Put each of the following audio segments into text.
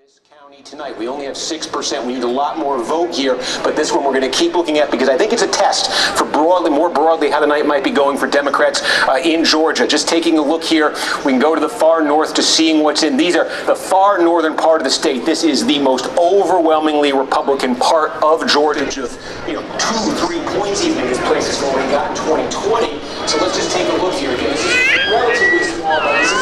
This county tonight, we only have 6%. We need a lot more vote here, but this one we're going to keep looking at because I think it's a test for more broadly, how the night might be going for Democrats in Georgia. Just taking a look here, we can go to the far north to seeing what's in. These are the far northern part of the state. This is the most overwhelmingly Republican part of Georgia. Just 2-3 points even in this place is going got in 2020. So let's just take a look here again. This is relatively small, but this is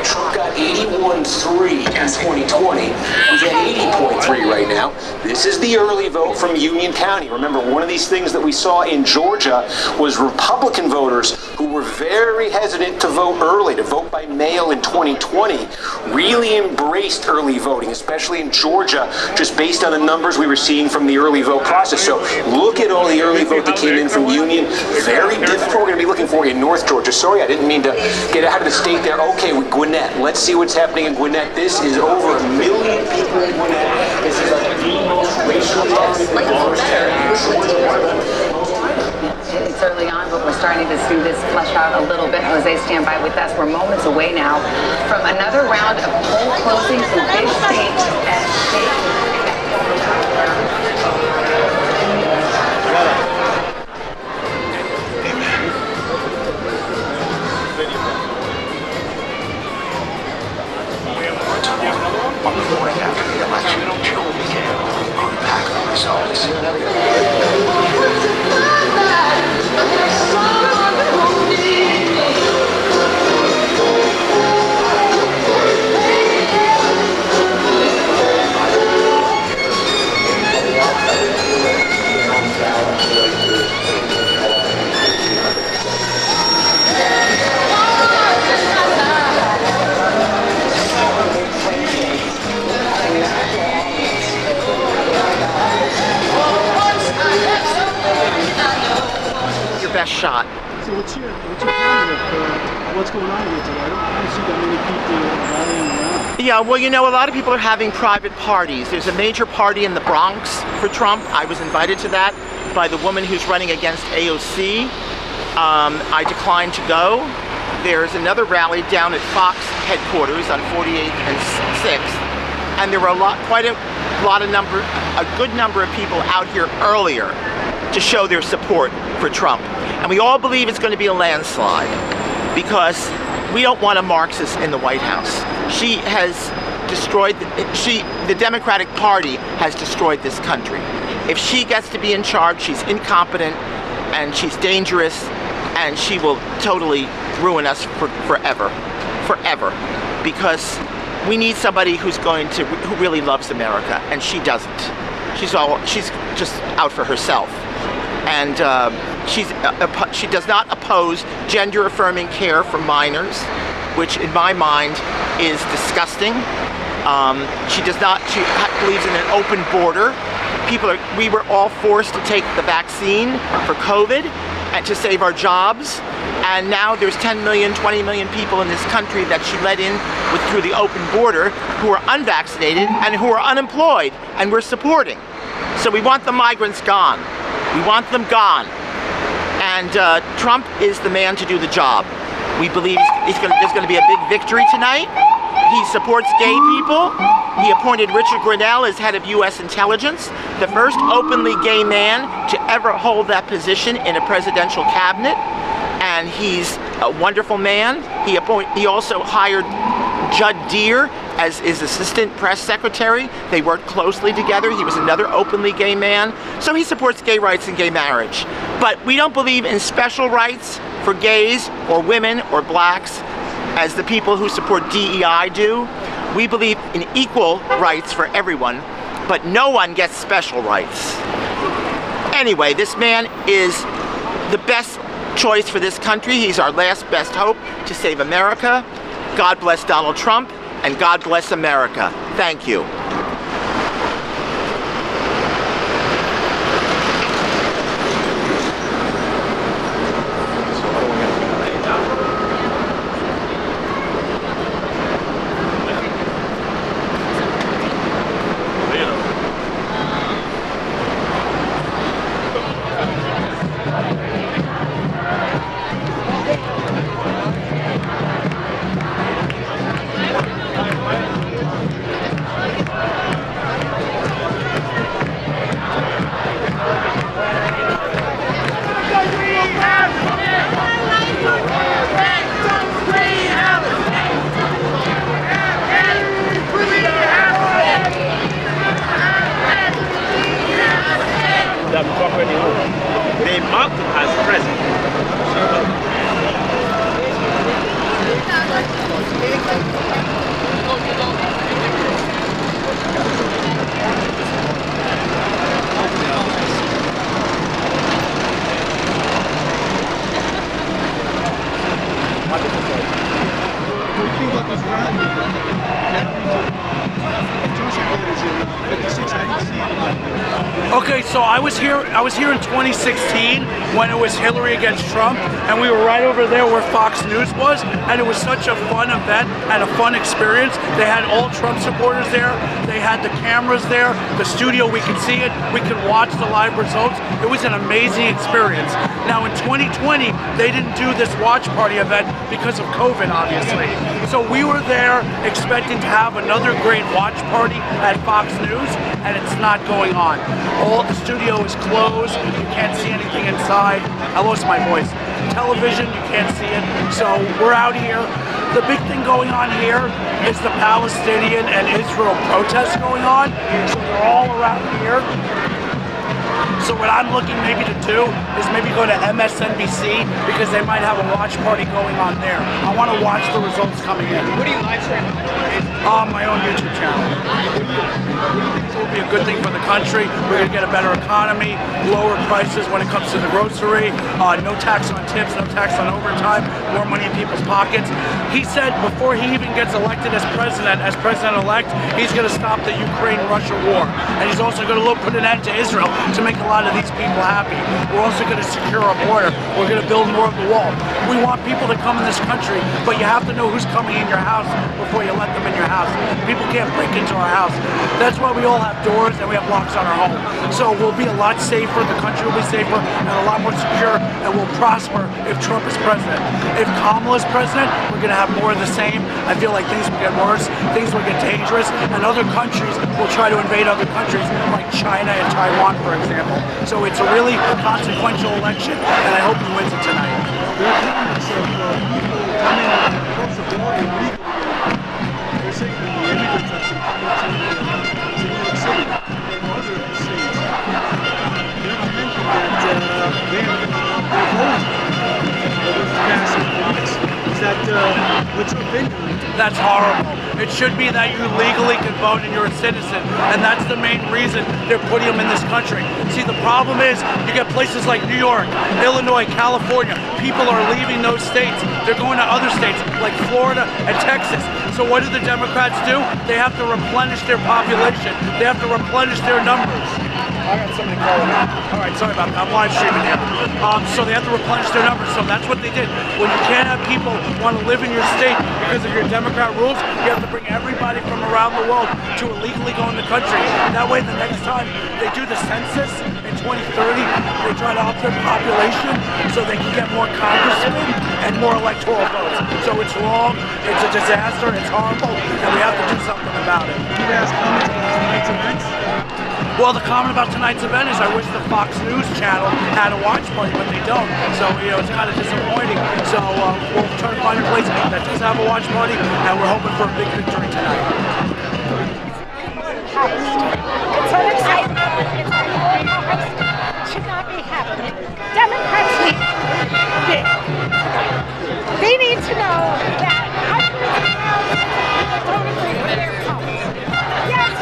Trump got 81.3 in 2020. He's at 80.3 right now. This is the early vote from Union County. Remember, one of these things that we saw in Georgia was Republican voters who were very hesitant to vote early, to vote by mail in 2020, really embraced early voting, especially in Georgia, just based on the numbers we were seeing from the early vote process. So look at all the early vote that came in from Union. Very different. We're going to be looking for you in North Georgia. Sorry, I didn't mean to get out of the state there. Okay, with Gwinnett. Let's see what's happening in Gwinnett. This is over 1 million people in Gwinnett. This is like the most racially ethnically diverse area in Georgia. It's early on, but we're starting to see this flesh out a little bit. Jose, stand by with us. We're moments away now from another round of poll closings in big states and state. On the morning after the election, Jill began to unpack the results. Best shot. So what's your plan with what's going on here today? I don't see that many people rallying around. Yeah, well, a lot of people are having private parties. There's a major party in the Bronx for Trump. I was invited to that by the woman who's running against AOC. I declined to go. There's another rally down at Fox headquarters on 48th and 6th, and there were a good number of people out here earlier to show their support for Trump. And we all believe it's going to be a landslide because we don't want a Marxist in the White House. She has destroyed, the Democratic Party has destroyed this country. If she gets to be in charge, she's incompetent and she's dangerous and she will totally ruin us forever. Because we need somebody who really loves America, and she doesn't. She's just out for herself. And she does not oppose gender-affirming care for minors, which in my mind is disgusting. She believes in an open border. We were all forced to take the vaccine for COVID and to save our jobs. And now there's 10 million, 20 million people in this country that she let in through the open border who are unvaccinated and who are unemployed, and we're supporting. So we want the migrants gone. We want them gone. And Trump is the man to do the job. We believe there's going to be a big victory tonight. He supports gay people. He appointed Richard Grenell as head of U.S. intelligence, the first openly gay man to ever hold that position in a presidential cabinet. And he's a wonderful man. He also hired Judd Deere as his assistant press secretary. They worked closely together. He was another openly gay man. So he supports gay rights and gay marriage. But we don't believe in special rights for gays or women or blacks as the people who support DEI do. We believe in equal rights for everyone, but no one gets special rights. Anyway, this man is the best choice for this country. He's our last best hope to save America. God bless Donald Trump, and God bless America. Thank you. Okay, so I was here in 2016 when it was Hillary against Trump, and we were right over there where Fox News was, and it was such a fun event and a fun experience. They had all Trump supporters there. They had the cameras there, the studio, we could see it, we could watch the live results. It was an amazing experience. Now in 2020, they didn't do this watch party event because of COVID, obviously. So we were there expecting to have another great watch party at Fox News, and it's not going on. All the studio is closed, you can't see anything inside. I lost my voice. Television, you can't see it. So we're out here. The big thing going on here is the Palestinian and Israel protests going on. So they're all around here. So what I'm looking maybe to do is maybe go to MSNBC because they might have a watch party going on there. I want to watch the results coming in. What do you live stream? On my own YouTube channel. It will be a good thing for the country. We're going to get a better economy, lower prices when it comes to the grocery, no tax on tips, no tax on overtime, more money in people's pockets. He said before he even gets elected as president-elect, he's going to stop the Ukraine-Russia war. And he's also going to put an end to Israel to make a lot of these people happy. We're also going to secure our border. We're going to build more of the wall. We want people to come in this country, but you have to know who's coming in your house before you let them in your house. People can't break into our house. That's why we all have doors and we have locks on our home. So we'll be a lot safer, the country will be safer and a lot more secure, and we'll prosper if Trump is president. If Kamala is president, we're going to have more of the same. I feel like things will get worse, things will get dangerous, and other countries will try to invade other countries like China and Taiwan, for example. So it's a really consequential election, and I hope he wins it tonight. There are comments of people coming across the border illegally. They're saying that the immigrants that are coming to New York City and other states, they're lamenting that they're voting over the past weeks. Is that what's your opinion? That's horrible. It should be that you legally can vote and you're a citizen, and that's the main reason they're putting them in this country. See, the problem is you get places like New York, Illinois, California. People are leaving those states. They're going to other states like Florida and Texas. So what do the Democrats do? They have to replenish their population. They have to replenish their numbers. I got somebody calling me. All right, sorry about that. I'm live streaming here. So they have to replenish their numbers. So that's what they did. When you can't have people want to live in your state because of your Democrat rules, you have to bring everybody from around the world to illegally go in the country. That way, the next time they do the census in 2030, they try to up their population so they can get more congressmen and more electoral votes. So it's wrong, it's a disaster, it's horrible, and we have to do something about it. You guys comment on tonight's events? Well, the comment about tonight's event is I wish the Fox News channel had a watch party, but they don't. So, it's kind of disappointing. So, we'll try to find a place that does have a watch party, and we're hoping for a big victory tonight. It's so exciting. It should not be happening. Democrats need they need to know that hundreds of thousands of people don't agree with their policy. Yes,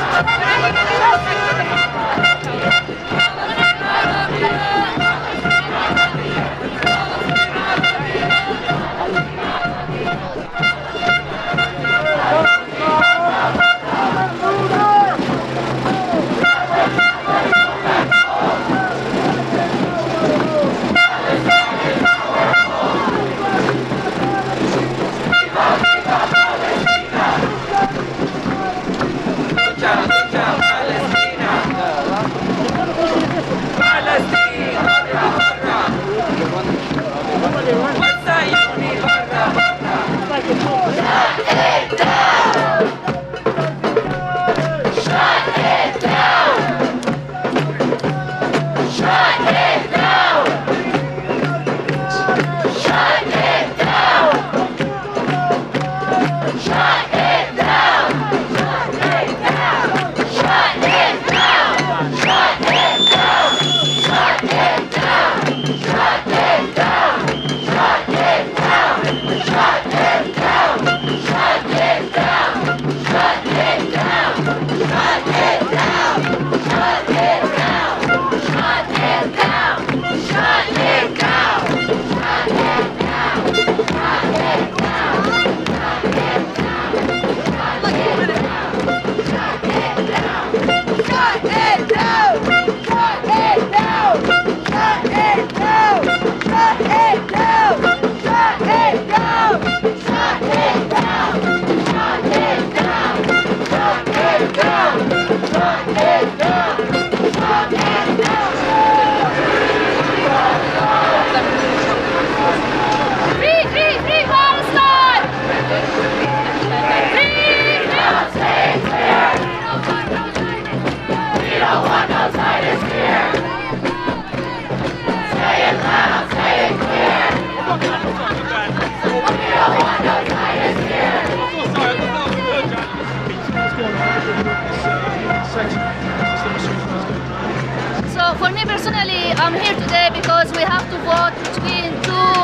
on article here in this section. This demonstration is going to So for me personally, I'm here today because we have to vote between two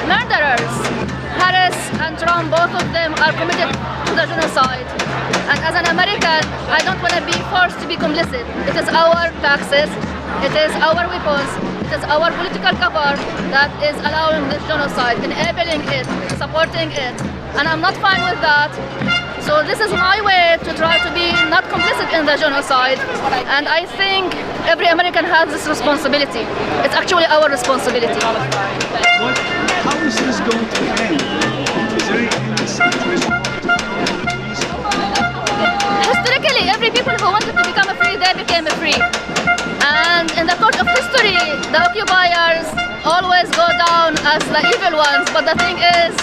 murderers. Harris and Trump, both of them are committed to the genocide. And as an American, I don't want to be forced to be complicit. It is our taxes, it is our weapons, it is our political cover that is allowing this genocide, enabling it, supporting it. And I'm not fine with that. So this is my way to try to be not complicit in the genocide. And I think every American has this responsibility. It's actually our responsibility. How is this going to end? Is there any situation? Historically, every people who wanted to become free, they became free. And in the course of history, the occupiers always go down as the evil ones. But the thing is,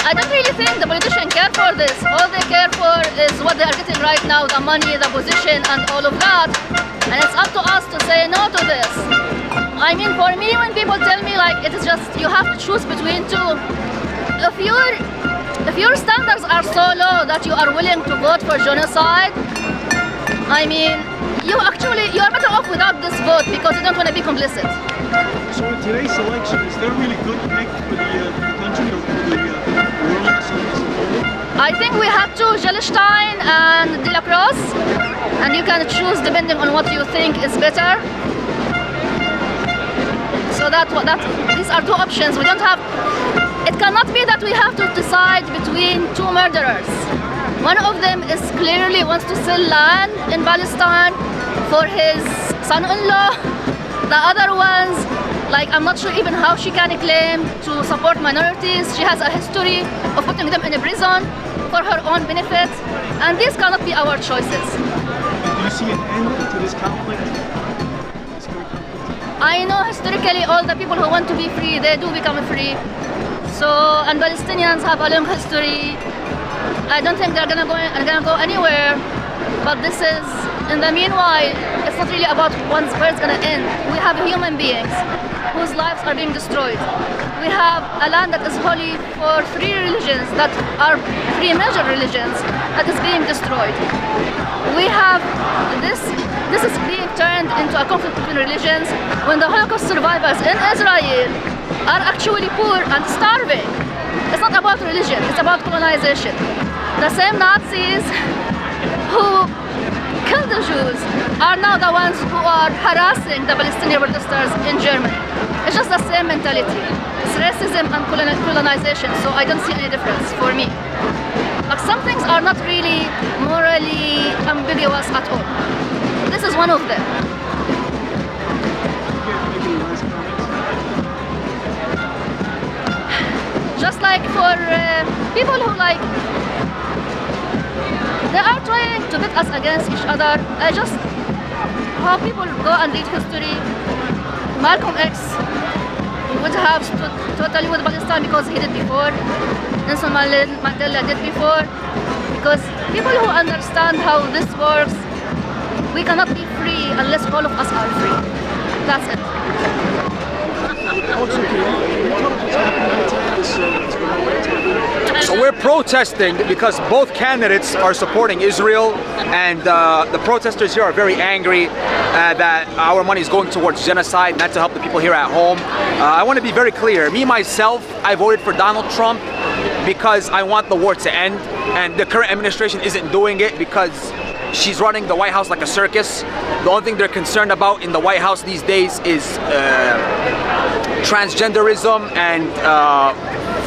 I don't really think the politicians care for this. All they care for is what they are getting right now, the money, the position, and all of that. And it's up to us to say no to this. I mean, for me, when people tell me like it is just you have to choose between two, if your standards are so low that you are willing to vote for genocide, I mean, you are better off without this vote because you don't want to be complicit. So in today's election, is there a really good pick for the country or for the world as a whole? I think we have to Gelstein and De La Crosse, and you can choose depending on what you think is better. So these are two options. We don't have. It cannot be that we have to decide between two murderers. One of them is clearly wants to sell land in Palestine for his son-in-law. The other ones, like I'm not sure even how she can claim to support minorities. She has a history of putting them in a prison for her own benefit, and these cannot be our choices. Do you see an end to this conflict? I know historically all the people who want to be free, they do become free. So, and Palestinians have a long history. I don't think they're gonna go anywhere. But this is, in the meanwhile, it's not really about where it's gonna end. We have human beings whose lives are being destroyed. We have a land that is holy for three religions that are three major religions that is being destroyed. We have this is being turned into a conflict between religions when the Holocaust survivors in Israel are actually poor and starving. It's not about religion, it's about colonization. The same Nazis who killed the Jews are now the ones who are harassing the Palestinian protesters in Germany. It's just the same mentality. It's racism and colonization, so I don't see any difference for me. Like some things are not really morally ambiguous at all. This is one of them. Just like for people who like, they are trying to pit us against each other. I just hope people go and read history. Malcolm X would have stood totally with Palestine because he did before. Nelson Mandela did before. Because people who understand how this works, we cannot be free unless all of us are free. That's it. So we're protesting because both candidates are supporting Israel, and the protesters here are very angry that our money is going towards genocide, not to help the people here at home. I want to be very clear. Me, myself, I voted for Donald Trump because I want the war to end, and the current administration isn't doing it because she's running the White House like a circus. The only thing they're concerned about in the White House these days is transgenderism and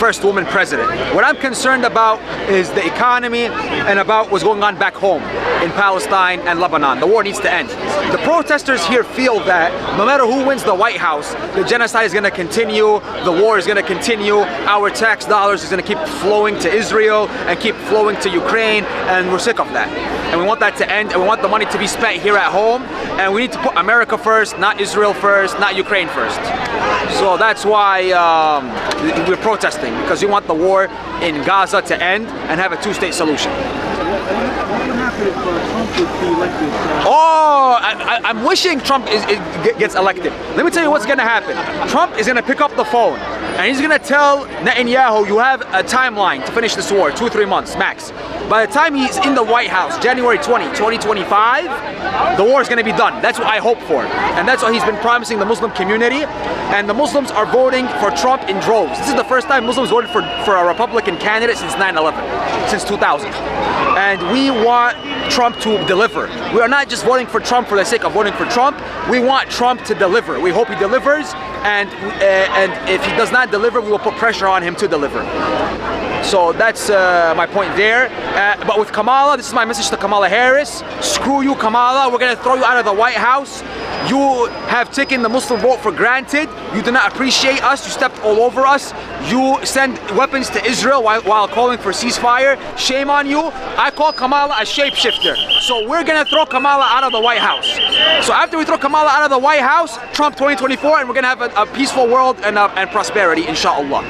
first woman president. What I'm concerned about is the economy and about what's going on back home in Palestine and Lebanon. The war needs to end. The protesters here feel that no matter who wins the White House, the genocide is going to continue, the war is going to continue, our tax dollars is going to keep flowing to Israel and keep flowing to Ukraine, and we're sick of that. And we want that to end, and we want the money to be spent here at home, and we need to put America first, not Israel first, not Ukraine first. So that's why we're protesting, because we want the war in Gaza to end and have a two-state solution. What would happen if Trump would be elected? I'm wishing Trump gets elected. Let me tell you what's going to happen. Trump is going to pick up the phone And he's gonna tell Netanyahu, you have a timeline to finish this war, 2 or 3 months max. By the time he's in the White House, January 2025, the war is gonna be done. That's what I hope for. And that's what he's been promising the Muslim community. And the Muslims are voting for Trump in droves. This is the first time Muslims voted for a Republican candidate since 9/11, since 2000. And we want Trump to deliver. We are not just voting for Trump for the sake of voting for Trump. We want Trump to deliver. We hope he delivers, and if he does not deliver, we will put pressure on him to deliver. So that's my point there. But with Kamala, this is my message to Kamala Harris. Screw you, Kamala. We're gonna throw you out of the White House. You have taken the Muslim vote for granted. You do not appreciate us. You stepped all over us. You send weapons to Israel while calling for ceasefire. Shame on you. I call Kamala a shapeshifter. So we're gonna throw Kamala out of the White House. So after we throw Kamala out of the White House, Trump 2024, and we're gonna have a peaceful world and prosperity, inshallah.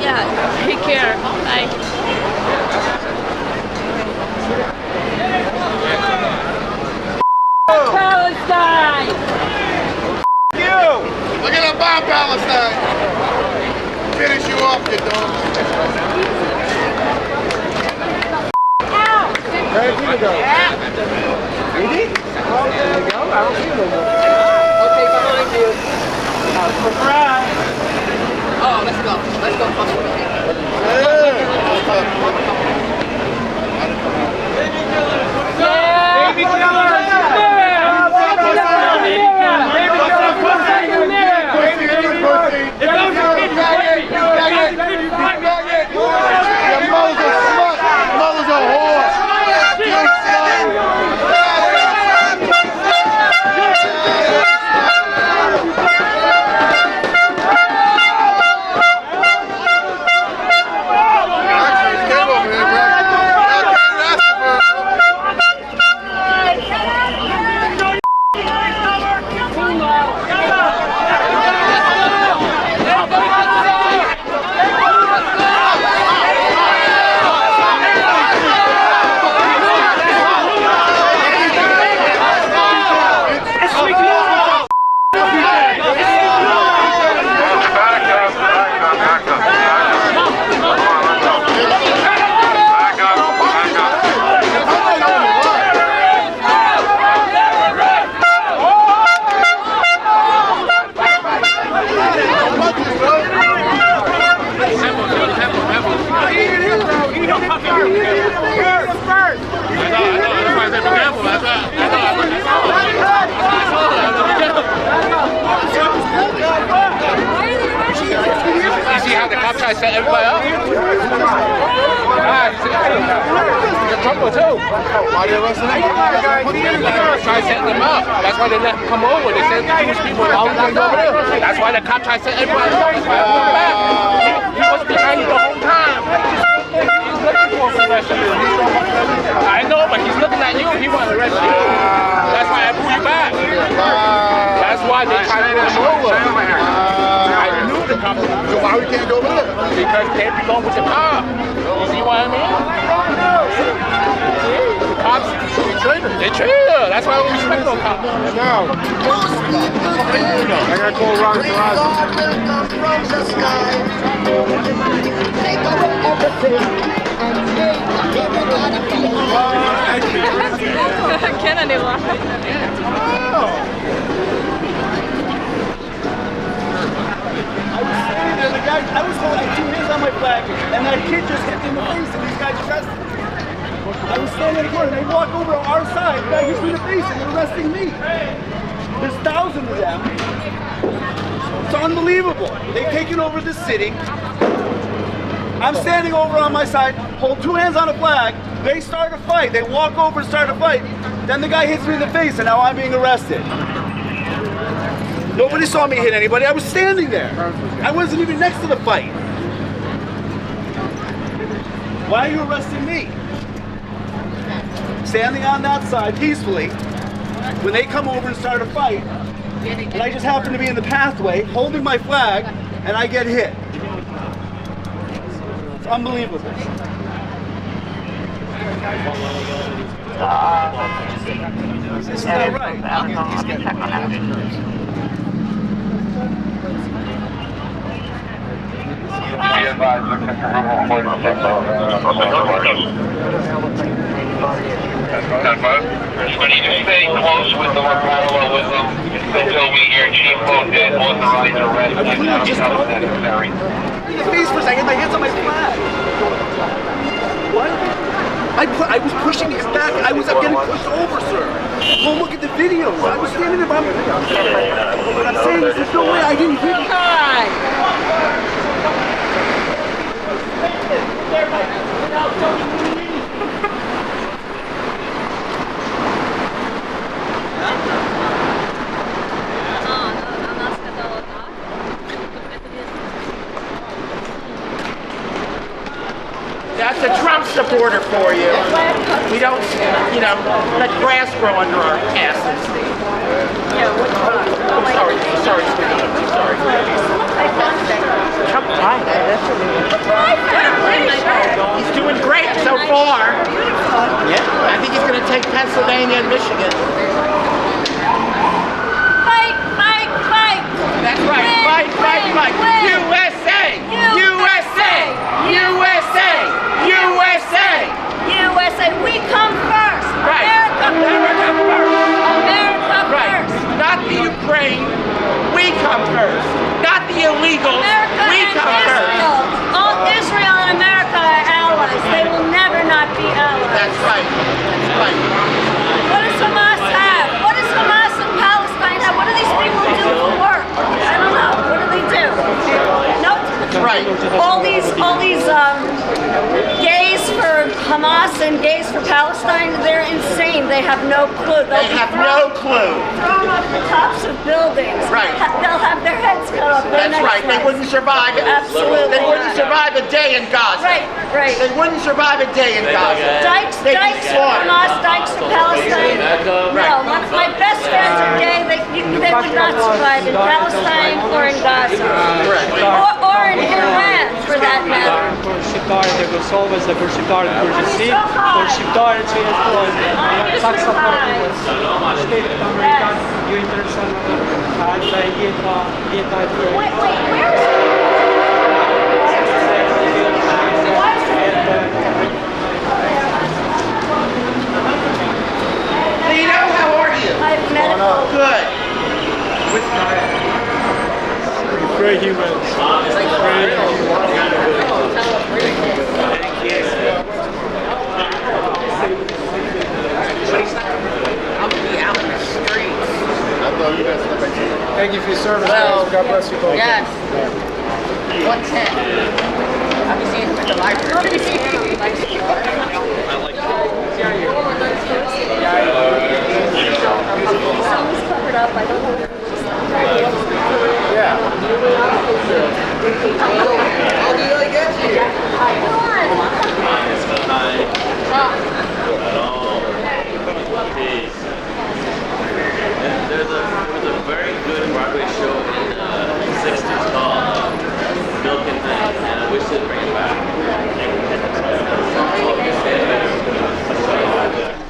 Yeah, take care. Bye. Palestine! You! We're gonna bomb Palestine! Finish you off, you dog. Where did you go? Did he? Oh, there you go. I don't see him no more. Okay, behind you. Surprise! Oh, let's go. Let's go. Baby killer! I set everybody up. You're trouble too. Why they arresting him? Try setting them up. That's why they let him come over. They said Jewish people are locked over there. That's why the cop tried to set everybody up. That's why I pulled back. He was behind you the whole time. He's looking for a arresting you. I know, but he's looking at you. He wants to arrest you. That's why I pulled you back. That's why they tried to pull him over. I knew the cops. So why we can't go over there? Because they belong with the car. You see what I mean? The cops, they treated her. That's why we respect those cops. No. I gotta call Ron Can anyone? I was holding 2 hands on my flag, and that kid just hit me in the face, and these guys arrested me. I was standing in the corner, and they walk over on our side, the guy hits me in the face, and they're arresting me. There's thousands of them. It's unbelievable. They've taken over this city. I'm standing over on my side, hold 2 hands on a flag. They start a fight. They walk over and start a fight. Then the guy hits me in the face, and now I'm being arrested. Nobody saw me hit anybody. I was standing there. I wasn't even next to the fight. Why are you arresting me? Standing on that side peacefully. When they come over and start a fight, And I just happen to be in the pathway holding my flag, and I get hit. It's unbelievable. This is not right. We need to stay close with the Kamala with them until we hear Chief Motet authorize arrest if necessary. In the face for a second, my hands on my flag. What? I was pushing his back. I was getting pushed over, sir. Go look at the video. I was standing there by my... What I'm saying is there's no way I didn't hit him. That's a Trump supporter for you. We don't, let grass grow under our asses. I'm sorry, sweetie. I'm sorry. Trump died. He's doing great so far. Yeah, I think he's going to take Pennsylvania and Michigan. Fight, fight, fight. That's right. Fight, fight, fight. USA! USA! USA! USA! USA, we come first. Right. America first. America Right. first. Not the Ukraine. We come first. Not the illegals. America We and come Israel. first. All Israel and America are allies. They will never not be allies. That's right. That's right. What does Hamas have? What does Hamas and Palestine have? What do these people do for work? I don't know. What do they do? Nope. Right. All these gays for Hamas and gays for Palestine, they're insane. They have no clue. They have no clue. Thrown off the tops of buildings. Right. They'll have their heads cut off. That's right. They wouldn't survive. Absolutely. They wouldn't survive a day in Gaza. Right, right. They wouldn't survive a day in Gaza. Dykes They'd be for slaughtered. Hamas, Dykes for Palestine. No, my best friends are gay. They would not survive in Palestine or in Gaza. Or in Iran, for that matter. Wait, where is Lino, how are you? I've met him. Good. Very human. I'm gonna be out in the streets. Thank you for your service. Well, God bless you both. Yes. 110. I'll be seeing him at the library. Someone's covered up. I don't know. Yeah. How did I get here? There was a very good Broadway show in the 60s called Milk and Honey, and I wish they'd bring it back.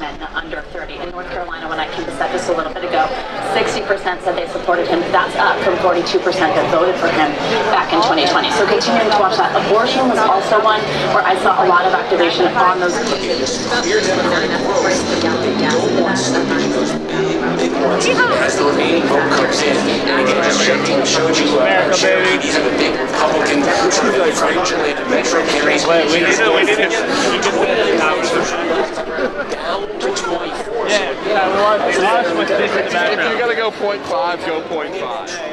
Men under 30. In North Carolina, when I canvassed that just a little bit ago, 60% said they supported him. That's up from 42% that voted for him back in 2020. So continuing to watch that. Abortion was also one where I saw a lot of activation on those. As the remaining vote comes in, and again, just showed you Cherokee. These are the big Republican front metro areas. Down to 24. Yeah, we want with this in the background. If you're gonna go 0.5, go 0.5.